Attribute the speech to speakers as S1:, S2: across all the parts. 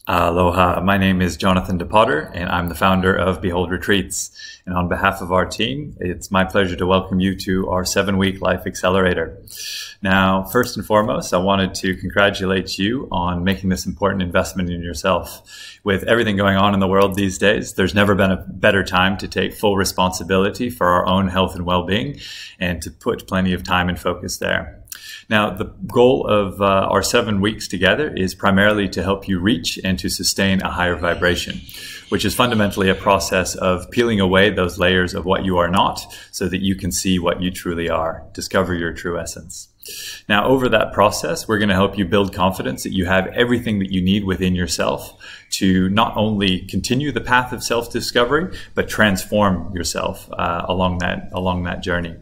S1: Aloha, my name is Jonathan DePotter and I'm the founder of Behold Retreats. And on behalf of our team, it's my pleasure to welcome you to our 7-week Life Accelerator. Now, first and foremost, I wanted to congratulate you on making this important investment in yourself. With everything going on in the world these days, there's never been a better time to take full responsibility for our own health and well-being and to put plenty of time and focus there. Now, the goal of our 7 weeks together is primarily to help you reach and to sustain a higher vibration, which is fundamentally a process of peeling away those layers of what you are not so that you can see what you truly are, discover your true essence. Now, over that process, we're going to help you build confidence that you have everything that you need within yourself to not only continue the path of self-discovery, but transform yourself along that journey.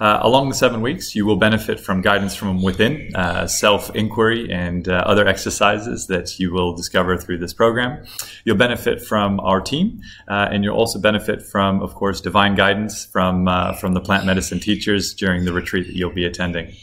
S1: Along the 7 weeks, you will benefit from guidance from within, self-inquiry, and other exercises that you will discover through this program. You'll benefit from our team, and you'll also benefit from, of course, divine guidance from the plant medicine teachers during the retreat that you'll be attending.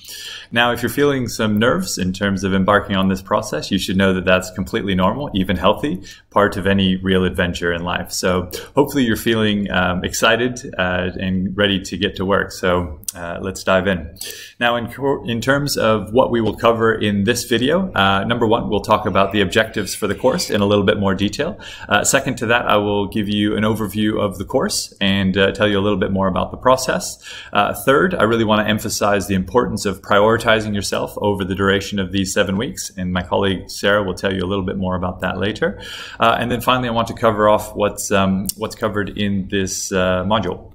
S1: Now, if you're feeling some nerves in terms of embarking on this process, you should know that that's completely normal, even healthy, part of any real adventure in life. So hopefully you're feeling excited and ready to get to work. So let's dive in. Now, in terms of what we will cover in this video, number one, we'll talk about the objectives for the course in a little bit more detail. Second to that, I will give you an overview of the course and tell you a little bit more about the process. Third, I really want to emphasize the importance of prioritizing yourself over the duration of these 7 weeks, and my colleague Sarah will tell you a little bit more about that later. And then finally, I want to cover off what's covered in this module.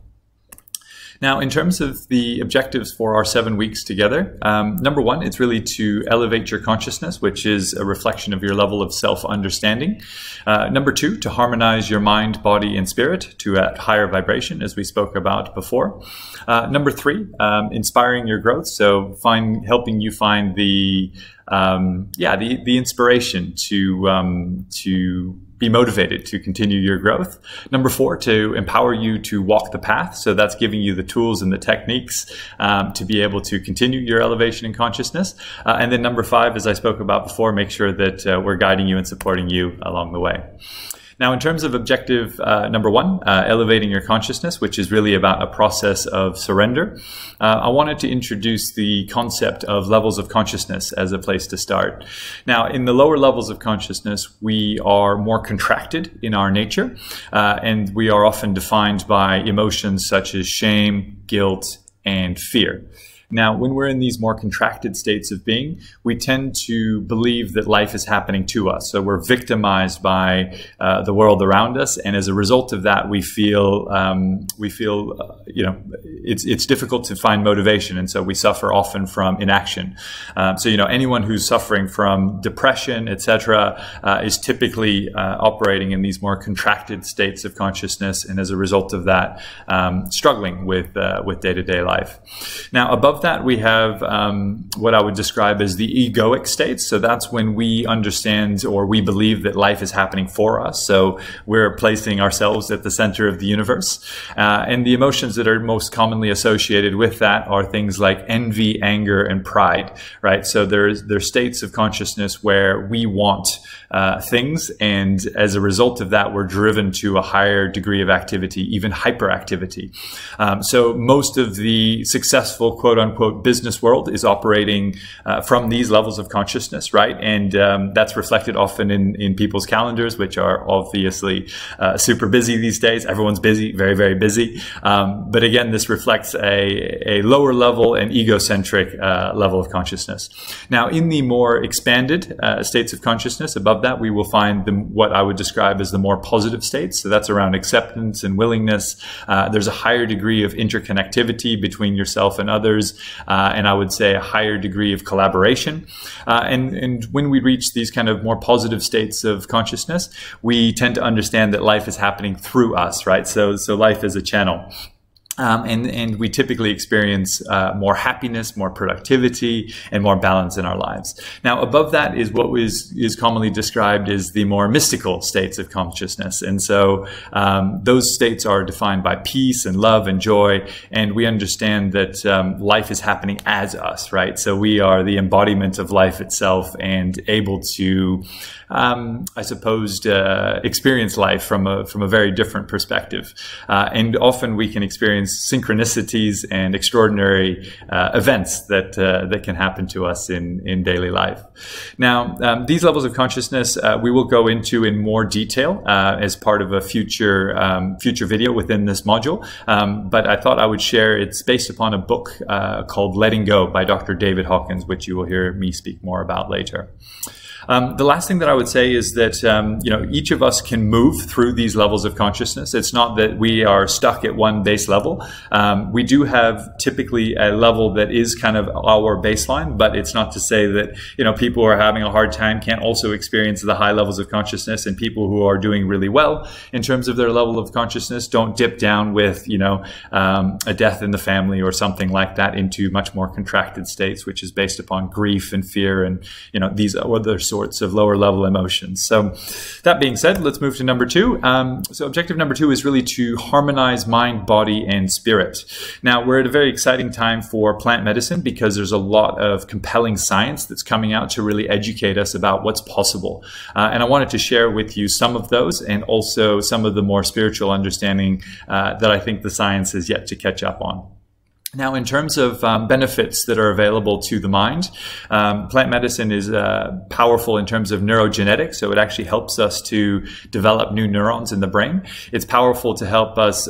S1: Now, in terms of the objectives for our 7 weeks together, number one, it's really to elevate your consciousness, which is a reflection of your level of self-understanding. Number two, to harmonize your mind, body, and spirit to a higher vibration, as we spoke about before. Number three, inspiring your growth, so helping you find the inspiration to be motivated to continue your growth. Number four, to empower you to walk the path. So that's giving you the tools and the techniques to be able to continue your elevation in consciousness. And then number five, as I spoke about before, make sure that we're guiding you and supporting you along the way. Now, in terms of objective number one, elevating your consciousness, which is really about a process of surrender, I wanted to introduce the concept of levels of consciousness as a place to start. Now, in the lower levels of consciousness, we are more contracted in our nature, and we are often defined by emotions such as shame, guilt, and fear. Now, when we're in these more contracted states of being, we tend to believe that life is happening to us. So we're victimized by the world around us, and as a result of that, we feel it's difficult to find motivation, and so we suffer often from inaction. So anyone who's suffering from depression, etc., is typically operating in these more contracted states of consciousness, and as a result of that, struggling with day-to-day life. Now, above that, we have what I would describe as the egoic states. So that's when we understand or we believe that life is happening for us. So we're placing ourselves at the center of the universe. And the emotions that are most commonly associated with that are things like envy, anger, and pride, right? So there's states of consciousness where we want things, and as a result of that, we're driven to a higher degree of activity, even hyperactivity. So most of the successful quote-unquote business world is operating from these levels of consciousness, right? And that's reflected often in people's calendars, which are obviously super busy these days. Everyone's busy, very, very busy. But again, this reflects a lower level and egocentric level of consciousness. Now, in the more expanded states of consciousness, above that, we will find what I would describe as the more positive states. So that's around acceptance and willingness. There's a higher degree of interconnectivity between yourself and others, and I would say a higher degree of collaboration. And when we reach these kind of more positive states of consciousness, we tend to understand that life is happening through us, right? So life is a channel. And we typically experience more happiness, more productivity, and more balance in our lives. Now, above that is what is commonly described as the more mystical states of consciousness. And so those states are defined by peace and love and joy. And we understand that life is happening as us, right? So we are the embodiment of life itself and able to, I suppose, experience life from a very different perspective. And often we can experience synchronicities and extraordinary events that can happen to us in daily life. Now, these levels of consciousness we will go into in more detail as part of a future video within this module. But I thought I would share. It's based upon a book called Letting Go by Dr. David Hawkins, which you will hear me speak more about later. The last thing that I would say is that each of us can move through these levels of consciousness. It's not that we are stuck at one base level. We do have typically a level that is kind of our baseline, but it's not to say that people who are having a hard time can't also experience the high levels of consciousness, and people who are doing really well in terms of their level of consciousness don't dip down with a death in the family or something like that into much more contracted states, which is based upon grief and fear and these other sorts of lower level emotions. So that being said, let's move to number 2. So objective number 2 is really to harmonize mind, body, and spirit. Now, we're at a very exciting time for plant medicine because there's a lot of compelling science that's coming out to really educate us about what's possible. And I wanted to share with you some of those and also some of the more spiritual understanding that I think the science has yet to catch up on. Now, in terms of benefits that are available to the mind, plant medicine is powerful in terms of neurogenetics, so it actually helps us to develop new neurons in the brain. It's powerful to help us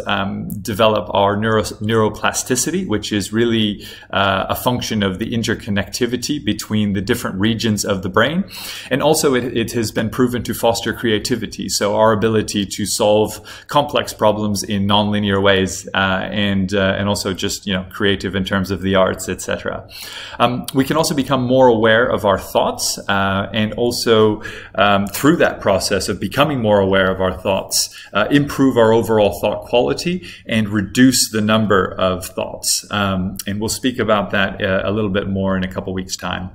S1: develop our neuroplasticity, which is really a function of the interconnectivity between the different regions of the brain. And also it has been proven to foster creativity, so our ability to solve complex problems in nonlinear ways and also just, creative in terms of the arts, etc. We can also become more aware of our thoughts and also through that process of becoming more aware of our thoughts, improve our overall thought quality and reduce the number of thoughts. And we'll speak about that a little bit more in a couple weeks' time.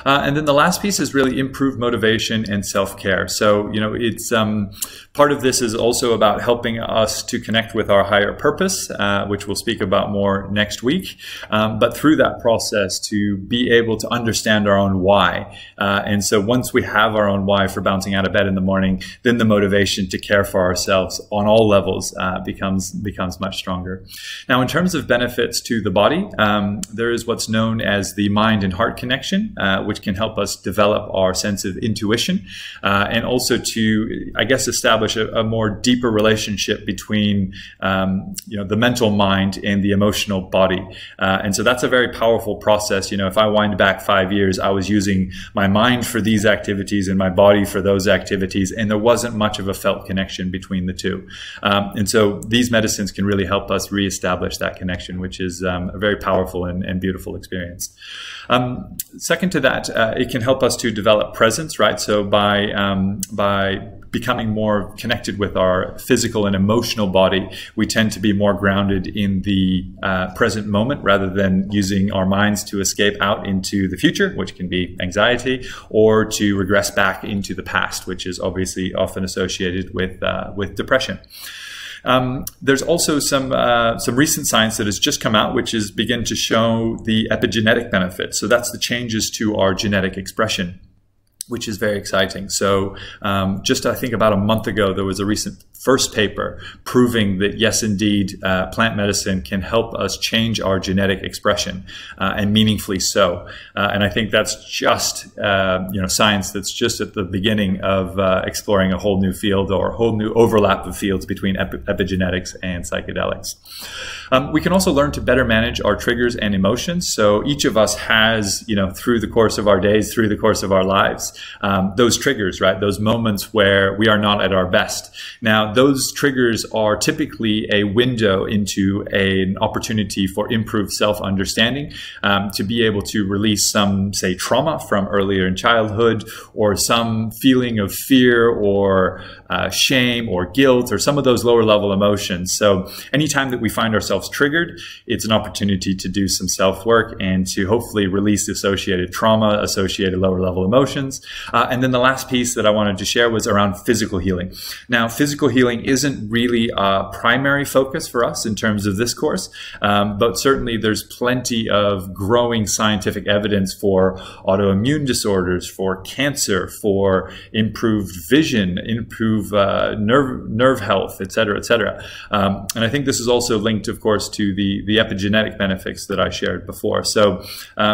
S1: And then the last piece is really improve motivation and self-care. So, it's part of this is also about helping us to connect with our higher purpose, which we'll speak about more next week. But through that process to be able to understand our own why. And so once we have our own why for bouncing out of bed in the morning, then the motivation to care for ourselves on all levels becomes much stronger. Now, in terms of benefits to the body, there is what's known as the mind and heart connection, which can help us develop our sense of intuition and also to, I guess, establish a more deeper relationship between, the mental mind and the emotional body. And so that's a very powerful process. If I wind back 5 years, I was using my mind for these activities and my body for those activities, and there wasn't much of a felt connection between the two. And so these medicines can really help us reestablish that connection, which is a very powerful and beautiful experience. Second to that, it can help us to develop presence, right? So by becoming more connected with our physical and emotional body, we tend to be more grounded in the present moment rather than using our minds to escape out into the future, which can be anxiety, or to regress back into the past, which is obviously often associated with depression. There's also some recent science that has just come out, which is begin to show the epigenetic benefits. So that's the changes to our genetic expression, which is very exciting. So just I think about a month ago, there was a recent first paper proving that yes, indeed, plant medicine can help us change our genetic expression and meaningfully so. And I think that's just science that's just at the beginning of exploring a whole new field or a whole new overlap of fields between epigenetics and psychedelics. We can also learn to better manage our triggers and emotions. So each of us has, through the course of our days, through the course of our lives, those triggers, right? Those moments where we are not at our best. Now, those triggers are typically a window into an opportunity for improved self-understanding, to be able to release some, say, trauma from earlier in childhood, or some feeling of fear or shame or guilt, or some of those lower level emotions. So anytime that we find ourselves triggered, it's an opportunity to do some self-work and to hopefully release associated trauma, associated lower level emotions. And then the last piece that I wanted to share was around physical healing. Now, physical healing isn't really a primary focus for us in terms of this course, but certainly there's plenty of growing scientific evidence for autoimmune disorders, for cancer, for improved vision, improved nerve health, et cetera, et cetera. And I think this is also linked, of course, to the epigenetic benefits that I shared before. So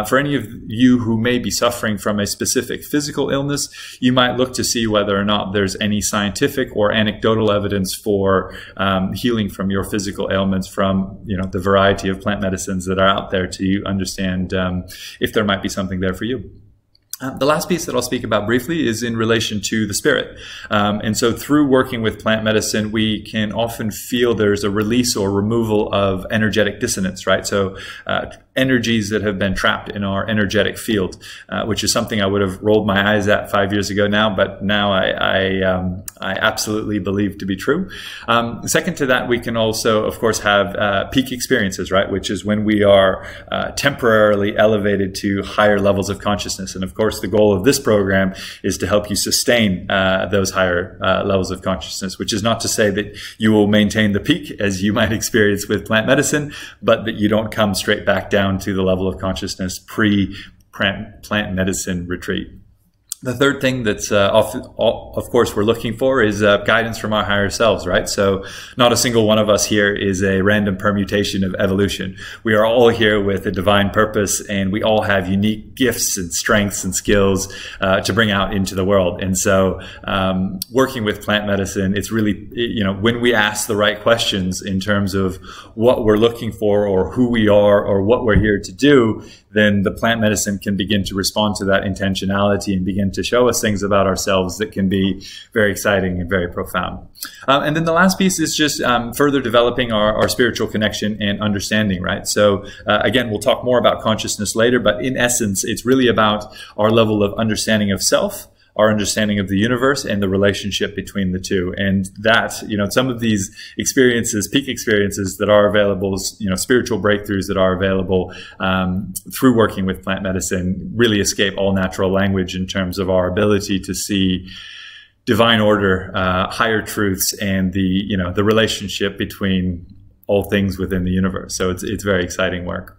S1: for any of you who may be suffering from a specific physical illness, you might look to see whether or not there's any scientific or anecdotal evidence for healing from your physical ailments from, you know, the variety of plant medicines that are out there, to understand if there might be something there for you. The last piece that I'll speak about briefly is in relation to the spirit. And so through working with plant medicine, we can often feel there's a release or removal of energetic dissonance, right? So energies that have been trapped in our energetic field, which is something I would have rolled my eyes at 5 years ago now, but now I absolutely believe to be true. Second to that, we can also, of course, have peak experiences, right? Which is when we are temporarily elevated to higher levels of consciousness. And of course, the goal of this program is to help you sustain those higher levels of consciousness, which is not to say that you will maintain the peak as you might experience with plant medicine, but that you don't come straight back down to the level of consciousness pre-plant medicine retreat. The third thing that's, of course, we're looking for is guidance from our higher selves, right? So not a single one of us here is a random permutation of evolution. We are all here with a divine purpose, and we all have unique gifts and strengths and skills to bring out into the world. And so working with plant medicine, it's really, you know, when we ask the right questions in terms of what we're looking for or who we are or what we're here to do, then the plant medicine can begin to respond to that intentionality and begin to show us things about ourselves that can be very exciting and very profound. And then the last piece is just further developing our spiritual connection and understanding, right? So again, we'll talk more about consciousness later, but in essence, it's really about our level of understanding of self, our understanding of the universe, and the relationship between the two. And that, you know, some of these experiences, peak experiences that are available, you know, spiritual breakthroughs that are available through working with plant medicine really escape all natural language in terms of our ability to see divine order, higher truths, and the relationship between all things within the universe. So it's very exciting work.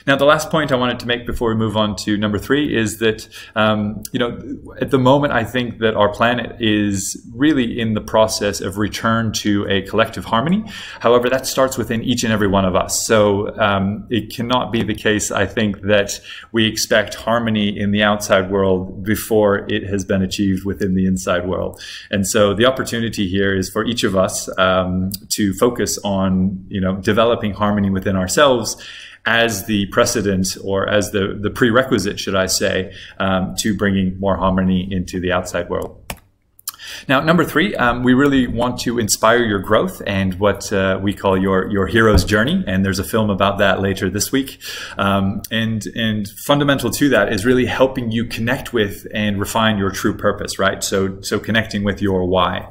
S1: Now, the last point I wanted to make before we move on to number 3 is that, at the moment, I think that our planet is really in the process of return to a collective harmony. However, that starts within each and every one of us. So it cannot be the case, I think, that we expect harmony in the outside world before it has been achieved within the inside world. And so the opportunity here is for each of us to focus on, developing harmony within ourselves as the precedent, or as the prerequisite, should I say, to bringing more harmony into the outside world. Now, number 3, we really want to inspire your growth and what we call your hero's journey. And there's a film about that later this week. And fundamental to that is really helping you connect with and refine your true purpose, right? So connecting with your why.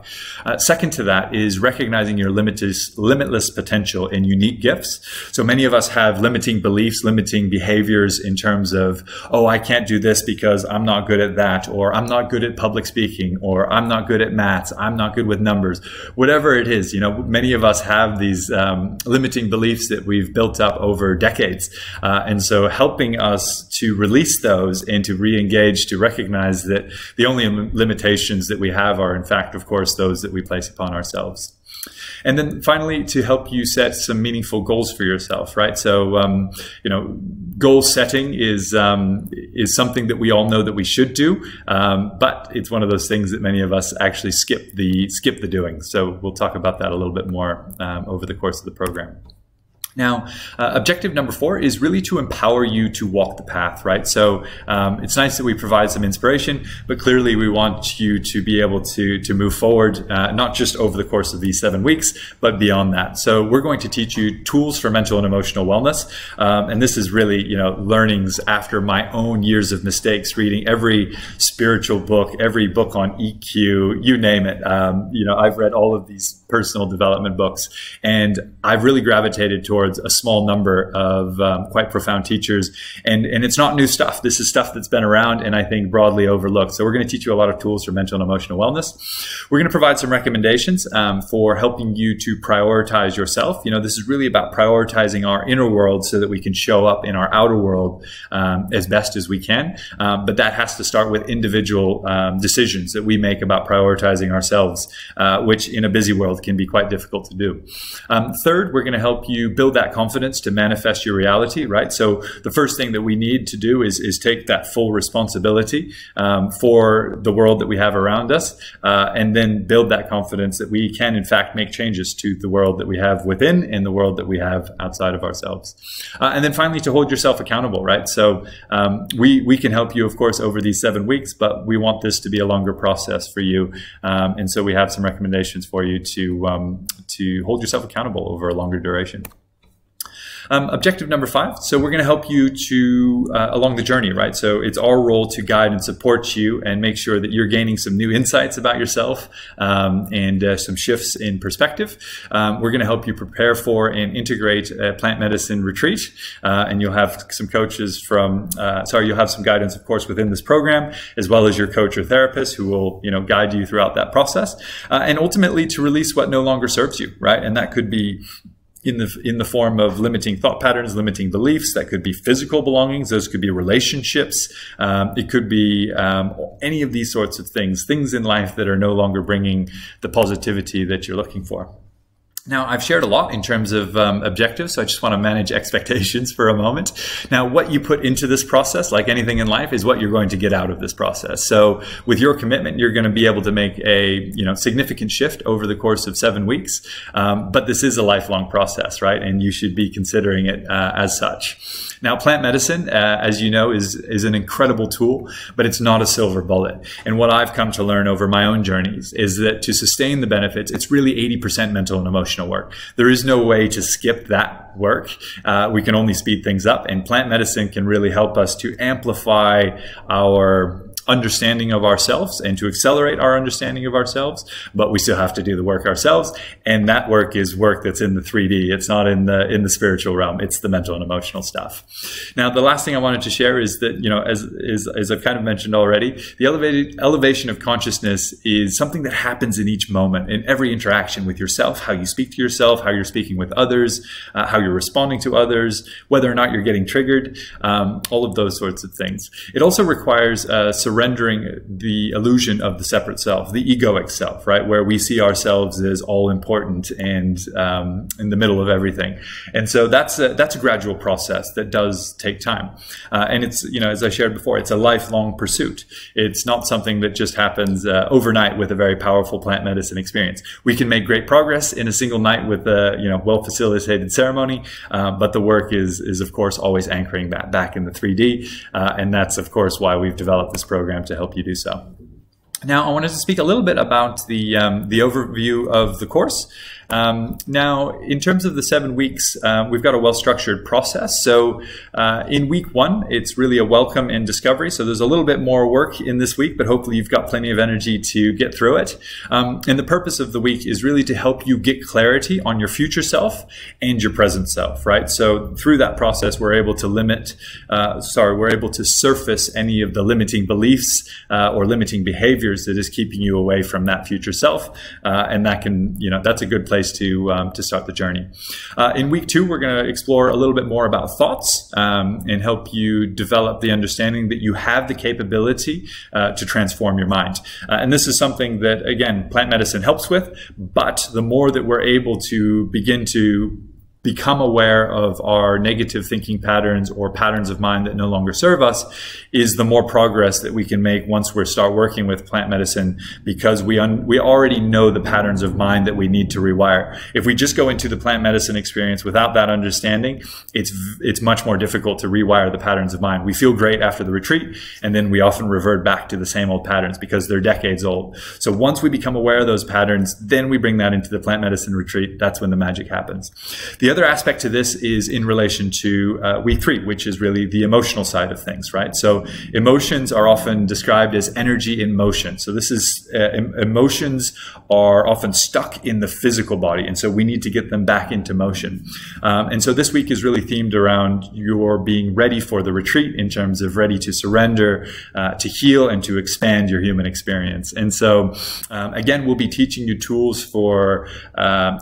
S1: Second to that is recognizing your limitless potential and unique gifts. So many of us have limiting beliefs, limiting behaviors in terms of, oh, I can't do this because I'm not good at that, or I'm not good at public speaking, or I'm not good at maths, I'm not good with numbers, whatever it is. Many of us have these limiting beliefs that we've built up over decades. And so helping us to release those and to re-engage, to recognize that the only limitations that we have are, in fact, of course, those that we place upon ourselves. And then finally, to help you set some meaningful goals for yourself, right? So, goal setting is something that we all know that we should do, but it's one of those things that many of us actually skip the doing. So we'll talk about that a little bit more over the course of the program. Now, objective number 4 is really to empower you to walk the path, right? So it's nice that we provide some inspiration, but clearly we want you to be able to move forward, not just over the course of these 7 weeks, but beyond that. So we're going to teach you tools for mental and emotional wellness. And this is really, learnings after my own years of mistakes, reading every spiritual book, every book on EQ, you name it. I've read all of these personal development books, and I've really gravitated towards a small number of quite profound teachers. And it's not new stuff. This is stuff that's been around and I think broadly overlooked. So we're going to teach you a lot of tools for mental and emotional wellness. We're going to provide some recommendations for helping you to prioritize yourself. This is really about prioritizing our inner world so that we can show up in our outer world as best as we can. But that has to start with individual decisions that we make about prioritizing ourselves, which in a busy world can be quite difficult to do. Third, we're going to help you build that confidence to manifest your reality, right? So the first thing that we need to do is take that full responsibility for the world that we have around us, and then build that confidence that we can in fact make changes to the world that we have within and the world that we have outside of ourselves. And then finally, to hold yourself accountable, right? So we can help you, of course, over these 7 weeks, but we want this to be a longer process for you. And so we have some recommendations for you to hold yourself accountable over a longer duration. Objective number 5. So we're going to help you along the journey, right? So it's our role to guide and support you and make sure that you're gaining some new insights about yourself and some shifts in perspective. We're going to help you prepare for and integrate a plant medicine retreat. And you'll have some coaches you'll have some guidance, of course, within this program, as well as your coach or therapist who will, guide you throughout that process. And ultimately to release what no longer serves you, right? And that could be in the form of limiting thought patterns, limiting beliefs. That could be physical belongings. Those could be relationships. It could be any of these sorts of things in life that are no longer bringing the positivity that you're looking for. Now, I've shared a lot in terms of objectives, so I just want to manage expectations for a moment. Now, what you put into this process, like anything in life, is what you're going to get out of this process. So with your commitment, you're going to be able to make a significant shift over the course of 7 weeks. But this is a lifelong process, right? And you should be considering it as such. Now, plant medicine, as you know, is an incredible tool, but it's not a silver bullet. And what I've come to learn over my own journeys is that to sustain the benefits, it's really 80% mental and emotional work. There is no way to skip that work. We can only speed things up, and plant medicine can really help us to amplify our understanding of ourselves and to accelerate our understanding of ourselves, but we still have to do the work ourselves. And that work is work that's in the 3D. It's not in the spiritual realm. It's the mental and emotional stuff. Now, the last thing I wanted to share is that, as I've kind of mentioned already, the elevation of consciousness is something that happens in each moment, in every interaction with yourself, how you speak to yourself, how you're speaking with others, how you're responding to others, whether or not you're getting triggered, all of those sorts of things. It also requires surrendering the illusion of the separate self, the egoic self, right? Where we see ourselves as all important and in the middle of everything. And so that's a gradual process that does take time. And it's, as I shared before, it's a lifelong pursuit. It's not something that just happens overnight with a very powerful plant medicine experience. We can make great progress in a single night with a, well-facilitated ceremony, but the work is of course always anchoring that back in the 3D. And that's of course why we've developed this program to help you do so. Now, I wanted to speak a little bit about the overview of the course. Now, in terms of the 7 weeks, we've got a well-structured process. So in week 1, it's really a welcome and discovery. So there's a little bit more work in this week, but hopefully you've got plenty of energy to get through it. And the purpose of the week is really to help you get clarity on your future self and your present self, right? So through that process, we're able to surface any of the limiting beliefs or limiting behaviors that is keeping you away from that future self. And that can, that's a good place to start the journey. In week 2, we're going to explore a little bit more about thoughts and help you develop the understanding that you have the capability to transform your mind. And this is something that, again, plant medicine helps with, but the more that we're able to begin to become aware of our negative thinking patterns or patterns of mind that no longer serve us is the more progress that we can make once we start working with plant medicine, because we already know the patterns of mind that we need to rewire. If we just go into the plant medicine experience without that understanding, it's much more difficult to rewire the patterns of mind. We feel great after the retreat, and then we often revert back to the same old patterns because they're decades old. So once we become aware of those patterns, then we bring that into the plant medicine retreat. That's when the magic happens. The other aspect to this is in relation to week 3, which is really the emotional side of things, right? So emotions are often described as energy in motion. So this is emotions are often stuck in the physical body, and so we need to get them back into motion. And so this week is really themed around your being ready for the retreat in terms of ready to surrender, to heal, and to expand your human experience. And so again, we'll be teaching you tools for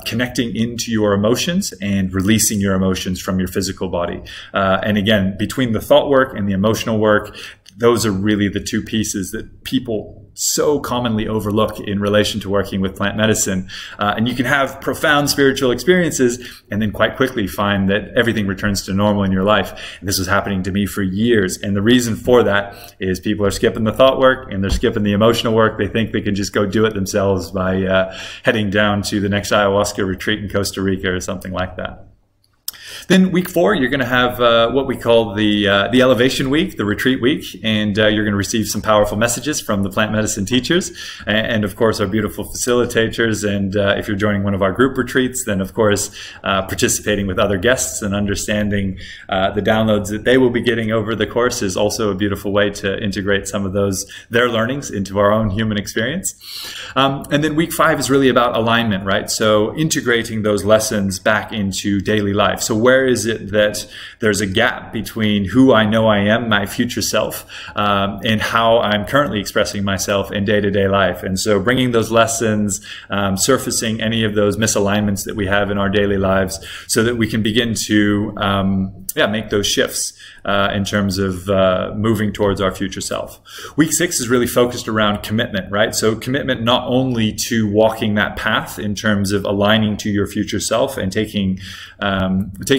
S1: connecting into your emotions and releasing your emotions from your physical body. And again, between the thought work and the emotional work, those are really the two pieces that people so commonly overlook in relation to working with plant medicine. And you can have profound spiritual experiences and then quite quickly find that everything returns to normal in your life. And this was happening to me for years. And the reason for that is people are skipping the thought work and they're skipping the emotional work. They think they can just go do it themselves by heading down to the next ayahuasca retreat in Costa Rica or something like that. Then week 4, you're going to have what we call the elevation week, the retreat week, and you're going to receive some powerful messages from the plant medicine teachers and of course our beautiful facilitators. And if you're joining one of our group retreats, then of course participating with other guests and understanding the downloads that they will be getting over the course is also a beautiful way to integrate some of their learnings into our own human experience. And then week 5 is really about alignment, right? So integrating those lessons back into daily life. So where is it that there's a gap between who I know I am, my future self, and how I'm currently expressing myself in day-to-day life? And so bringing those lessons, surfacing any of those misalignments that we have in our daily lives so that we can begin to make those shifts in terms of moving towards our future self. Week 6 is really focused around commitment, right? So commitment not only to walking that path in terms of aligning to your future self and taking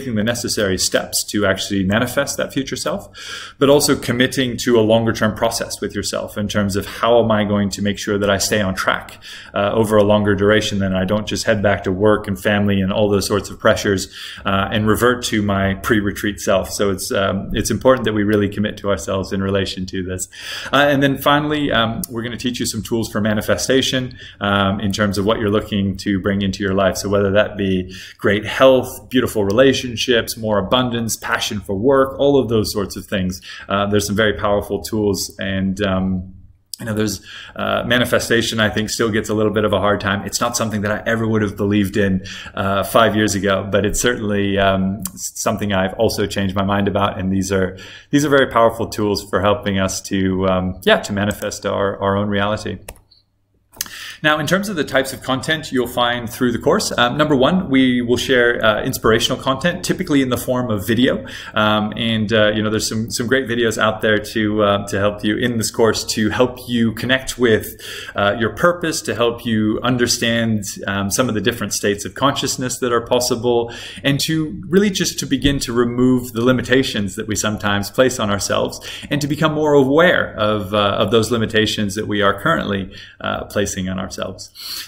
S1: the necessary steps to actually manifest that future self, but also committing to a longer term process with yourself in terms of how am I going to make sure that I stay on track over a longer duration, than I don't just head back to work and family and all those sorts of pressures and revert to my pre-retreat self. So it's important that we really commit to ourselves in relation to this. And then finally, we're going to teach you some tools for manifestation in terms of what you're looking to bring into your life. So whether that be great health, beautiful relationships, more abundance, passion for work, all of those sorts of things. There's some very powerful tools, and there's manifestation, I think, still gets a little bit of a hard time. It's not something that I ever would have believed in 5 years ago, but it's certainly something I've also changed my mind about. And these are very powerful tools for helping us to manifest our own reality. Now, in terms of the types of content you'll find through the course, number one, we will share inspirational content, typically in the form of video. There's some great videos out there to help you in this course, to help you connect with your purpose, to help you understand some of the different states of consciousness that are possible, and to really just to begin to remove the limitations that we sometimes place on ourselves, and to become more aware of those limitations that we are currently placing on ourselves.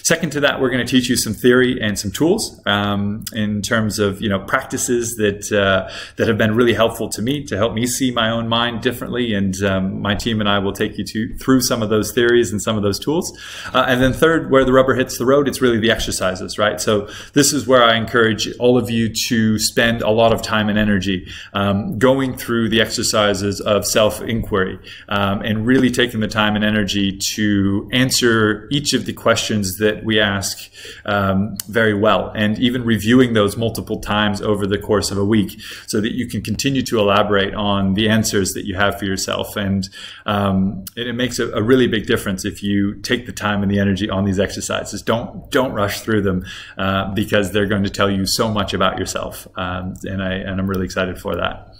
S1: Second to that, we're going to teach you some theory and some tools in terms of practices that have been really helpful to me to help me see my own mind differently, and my team and I will take you through some of those theories and some of those tools. And then third, where the rubber hits the road, it's really the exercises, right? So this is where I encourage all of you to spend a lot of time and energy going through the exercises of self-inquiry and really taking the time and energy to answer each of the questions that we ask very well, and even reviewing those multiple times over the course of a week so that you can continue to elaborate on the answers that you have for yourself. And it makes a really big difference if you take the time and the energy on these exercises. Don't rush through them because they're going to tell you so much about yourself, and I'm really excited for that.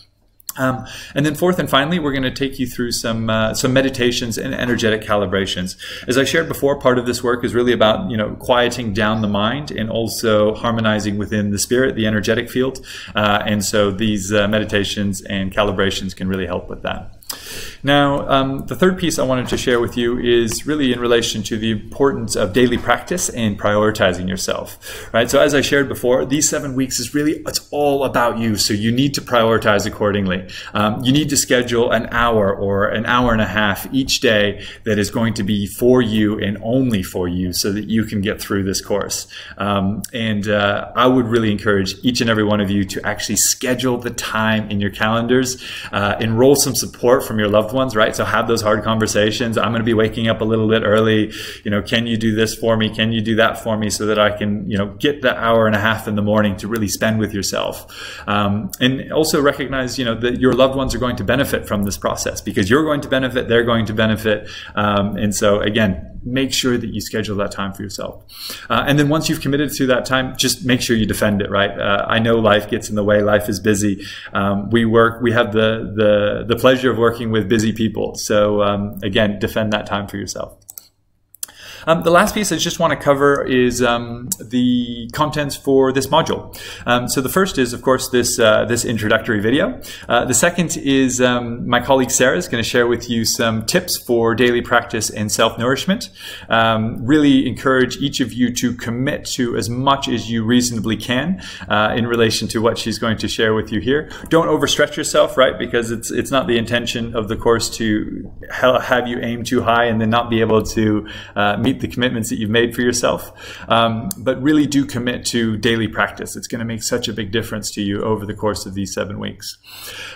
S1: And then fourth and finally, we're going to take you through some meditations and energetic calibrations. As I shared before, part of this work is really about, quieting down the mind and also harmonizing within the spirit, the energetic field. And so these meditations and calibrations can really help with that. Now, the third piece I wanted to share with you is really in relation to the importance of daily practice and prioritizing yourself, right? So as I shared before, these 7 weeks is really, it's all about you. So you need to prioritize accordingly. You need to schedule an hour or an hour and a half each day that is going to be for you and only for you so that you can get through this course. I would really encourage each and every one of you to actually schedule the time in your calendars, enroll some support from your loved ones, right? So have those hard conversations. I'm going to be waking up a little bit early. Can you do this for me? Can you do that for me so that I can, get the hour and a half in the morning to really spend with yourself? And also recognize, that your loved ones are going to benefit from this process because you're going to benefit, they're going to benefit. And so again, make sure that you schedule that time for yourself. And then once you've committed to that time, just make sure you defend it, right? I know life gets in the way. Life is busy. We have the pleasure of working with busy people. So again, defend that time for yourself. The last piece I just want to cover is the contents for this module. So the first is, of course, this introductory video. The second is my colleague Sarah is going to share with you some tips for daily practice and self-nourishment. Really encourage each of you to commit to as much as you reasonably can in relation to what she's going to share with you here. Don't overstretch yourself, right? Because it's not the intention of the course to have you aim too high and then not be able to meet the commitments that you've made for yourself, but really do commit to daily practice. It's going to make such a big difference to you over the course of these 7 weeks.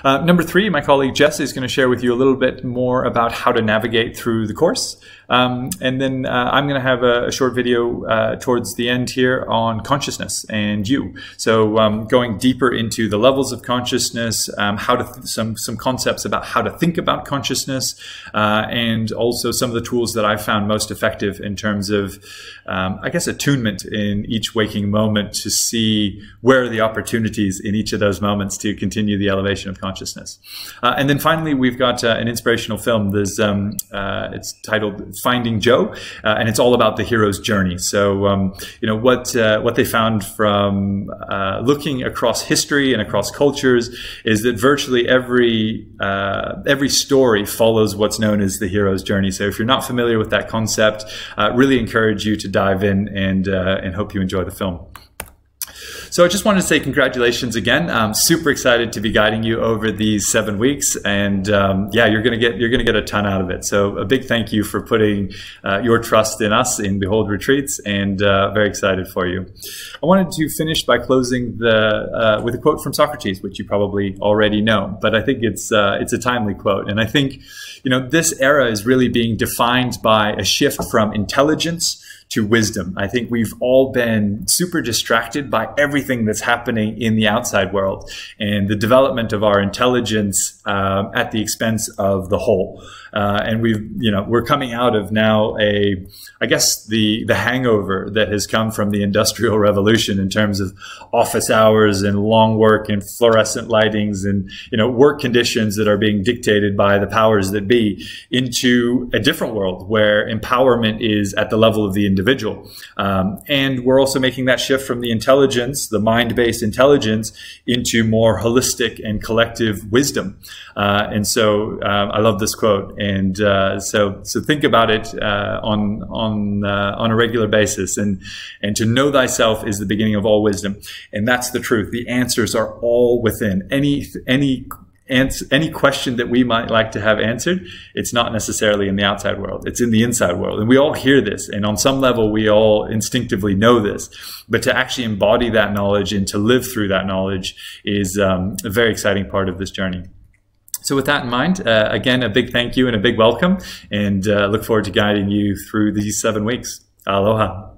S1: Number 3, my colleague Jess is going to share with you a little bit more about how to navigate through the course. And then I'm going to have a short video towards the end here on consciousness and you. So going deeper into the levels of consciousness, some concepts about how to think about consciousness, and also some of the tools that I've found most effective in terms of, I guess, attunement in each waking moment to see where are the opportunities in each of those moments to continue the elevation of consciousness. And then finally, we've got an inspirational film. It's titled Finding Joe, and it's all about the hero's journey. So, what they found from looking across history and across cultures is that virtually every story follows what's known as the hero's journey. So if you're not familiar with that concept, really encourage you to dive in and hope you enjoy the film. So I just wanted to say congratulations again. I'm super excited to be guiding you over these 7 weeks, and yeah, you're gonna get a ton out of it. So a big thank you for putting your trust in us in Behold Retreats, and very excited for you. I wanted to finish by closing with a quote from Socrates, which you probably already know, but I think it's a timely quote, and I think this era is really being defined by a shift from intelligence to wisdom. I think we've all been super distracted by everything that's happening in the outside world and the development of our intelligence at the expense of the whole. And we're coming out of now I guess the hangover that has come from the Industrial Revolution in terms of office hours and long work and fluorescent lightings and work conditions that are being dictated by the powers that be, into a different world where empowerment is at the level of the individual. And we're also making that shift from the intelligence, the mind-based intelligence, into more holistic and collective wisdom. And so I love this quote. And so think about it on a regular basis. And to know thyself is the beginning of all wisdom. And that's the truth. The answers are all within. Any question that we might like to have answered, it's not necessarily in the outside world. It's in the inside world. And we all hear this. And on some level, we all instinctively know this. But to actually embody that knowledge and to live through that knowledge is a very exciting part of this journey. So with that in mind, again, a big thank you and a big welcome, and look forward to guiding you through these 7 weeks. Aloha.